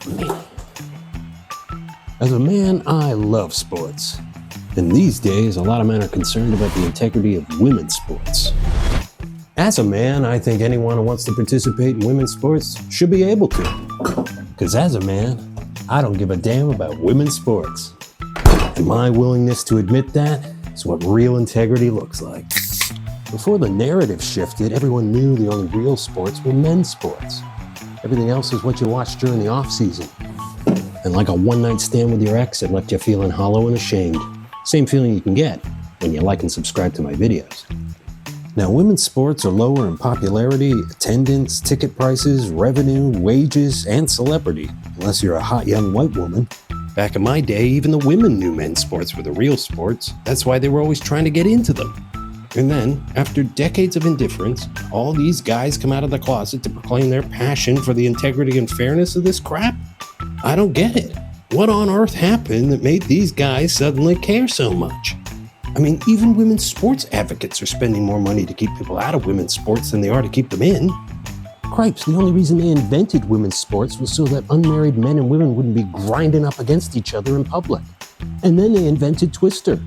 Man. As a man, I love sports. And these days, a lot of men are concerned about the integrity of women's sports. As a man, I think anyone who wants to participate in women's sports should be able to. Because as a man, I don't give a damn about women's sports. And my willingness to admit that is what real integrity looks like. Before the narrative shifted, everyone knew the only real sports were men's sports. Everything else is what you watch during the off-season. And like a one-night stand with your ex, it left you feeling hollow and ashamed. Same feeling you can get when you like and subscribe to my videos. Now, women's sports are lower in popularity, attendance, ticket prices, revenue, wages, and celebrity, unless you're a hot young white woman. Back in my day, even the women knew men's sports were the real sports. That's why they were always trying to get into them. And then, after decades of indifference, all these guys come out of the closet to proclaim their passion for the integrity and fairness of this crap? I don't get it. What on earth happened that made these guys suddenly care so much? I mean, even women's sports advocates are spending more money to keep people out of women's sports than they are to keep them in. Cripes, the only reason they invented women's sports was so that unmarried men and women wouldn't be grinding up against each other in public. And then they invented Twister.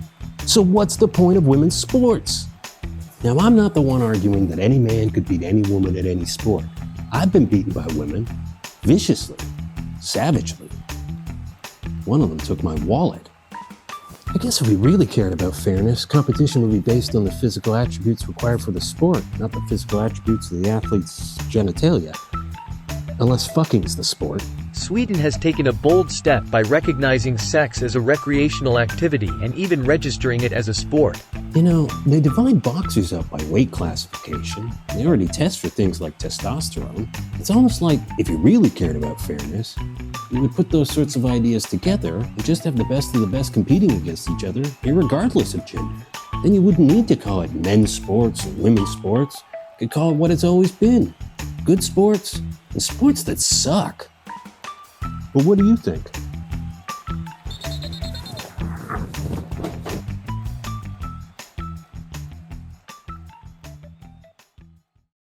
So what's the point of women's sports? Now, I'm not the one arguing that any man could beat any woman at any sport. I've been beaten by women, viciously, savagely. One of them took my wallet. I guess if we really cared about fairness, competition would be based on the physical attributes required for the sport, not the physical attributes of the athlete's genitalia. Unless fucking's the sport. Sweden has taken a bold step by recognizing sex as a recreational activity and even registering it as a sport. You know, they divide boxers up by weight classification. They already test for things like testosterone. It's almost like if you really cared about fairness, you would put those sorts of ideas together and just have the best of the best competing against each other, irregardless of gender. Then you wouldn't need to call it men's sports or women's sports. You could call it what it's always been. Good sports and sports that suck. But what do you think?